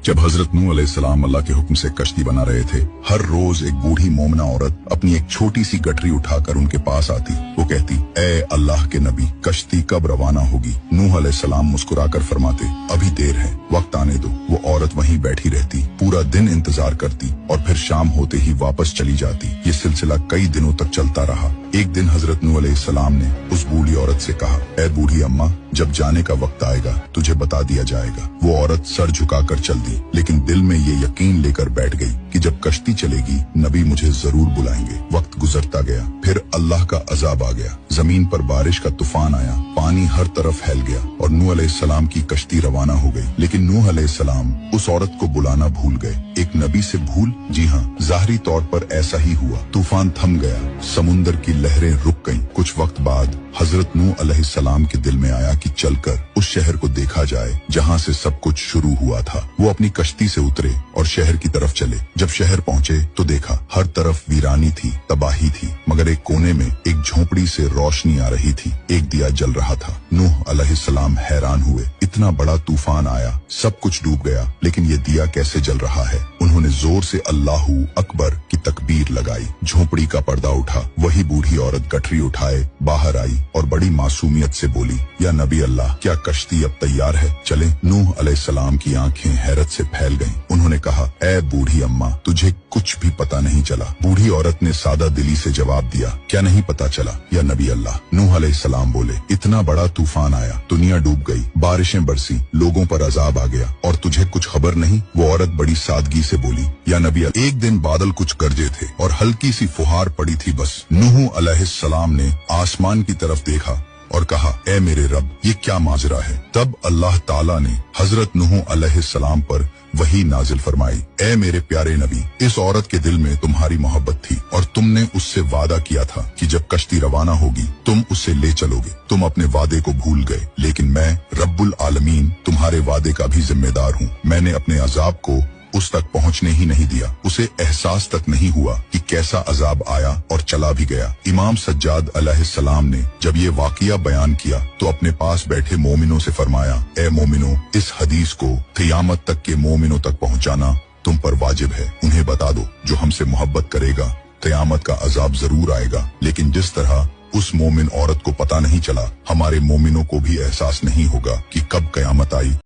जब हजरत नूह अलैहिस्सलाम अल्लाह के हुक्म से कश्ती बना रहे थे, हर रोज एक बूढ़ी मोमिना औरत अपनी एक छोटी सी गठरी उठाकर उनके पास आती। वो कहती, ए अल्लाह के नबी, कश्ती कब रवाना होगी? नूह अलैहिस्सलाम मुस्कुराकर फरमाते, अभी देर है, वक्त आने दो। वो औरत वहीं बैठी रहती, पूरा दिन इंतजार करती और फिर शाम होते ही वापस चली जाती। ये सिलसिला कई दिनों तक चलता रहा। एक दिन हजरत नूह अलैहिस्सलाम ने उस बूढ़ी औरत से कहा, ए बूढ़ी अम्मा, जब जाने का वक्त आएगा तुझे बता दिया जाएगा। वो औरत सर झुकाकर चल दी, लेकिन दिल में ये यकीन लेकर बैठ गई कि जब कश्ती चलेगी नबी मुझे जरूर बुलाएंगे। वक्त गुजरता गया, फिर अल्लाह का अजाब आ गया। जमीन पर बारिश का तूफान आया, पानी हर तरफ फैल गया और नूह अलैहिस्सलाम की कश्ती रवाना हो गई। लेकिन नूह अलैहिस्सलाम उस औरत को बुलाना भूल गए। एक नबी से भूल? जी हाँ, ज़ाहिरी तौर पर ऐसा ही हुआ। तूफान थम गया, समुंदर की लहरें रुक गईं। कुछ वक्त बाद हजरत नूह अलैहिस्सलाम के दिल में आया कि चलकर उस शहर को देखा जाए जहाँ से सब कुछ शुरू हुआ था। वो अपनी कश्ती से उतरे और शहर की तरफ चले। जब शहर पहुँचे तो देखा हर तरफ वीरानी थी, तबाही थी, मगर एक कोने में एक झोपड़ी से रोशनी आ रही थी। एक दिया जल रहा था। नूह अलैहिस्सलाम हैरान हुए, इतना बड़ा तूफान आया, सब कुछ डूब गया, लेकिन ये दिया कैसे जल रहा है? उन्होंने जोर से अल्लाहू अकबर की तकबीर लगाई। झोपड़ी का पर्दा उठा। वही बूढ़ी औरत गठरी उठाए बाहर आई और बड़ी मासूमियत से बोली, या नबी अल्लाह, क्या कश्ती अब तैयार है? चलें। नूह अलैहिस्सलाम की आंखें हैरत से फैल गईं। उन्होंने कहा, ए बूढ़ी अम्मा, तुझे कुछ भी पता नहीं चला? बूढ़ी औरत ने सादा दिली से जवाब दिया, क्या नहीं पता चला या नबी अल्लाह? नूह अलैहिस्सलाम बोले, इतना बड़ा तूफान आया, दुनिया डूब गई, बारिशें बरसी, लोगों पर अजाब आ गया और तुझे कुछ खबर नहीं? वो औरत बड़ी सादगी से बोली, या नबी अल्लाह, एक दिन बादल कुछ गरजे थे और हल्की सी फुहार पड़ी थी बस। नूह अलैहिस्सलाम ने आसमान की तरफ देखा और कहा, ए मेरे रब, ये क्या माजरा है? तब अल्लाह ताला ने हजरत नूह अलैहिस्सलाम पर वही नाजिल फरमाई, ए मेरे प्यारे नबी, इस औरत के दिल में तुम्हारी मोहब्बत थी और तुमने उससे वादा किया था कि जब कश्ती रवाना होगी तुम उसे ले चलोगे। तुम अपने वादे को भूल गए, लेकिन मैं रब्बुल आलमीन तुम्हारे वादे का भी जिम्मेदार हूँ। मैंने अपने अजाब को उस तक पहुंचने ही नहीं दिया। उसे एहसास तक नहीं हुआ कि कैसा अजाब आया और चला भी गया। इमाम सज्जाद अलैहिस्सलाम ने जब ये वाकया बयान किया तो अपने पास बैठे मोमिनों से फरमाया, ए मोमिनों, इस हदीस को क़यामत तक के मोमिनों तक पहुंचाना तुम पर वाजिब है। उन्हें बता दो, जो हमसे मोहब्बत करेगा क़यामत का अजाब जरूर आएगा, लेकिन जिस तरह उस मोमिन औरत को पता नहीं चला, हमारे मोमिनों को भी एहसास नहीं होगा कि कब क़यामत आई।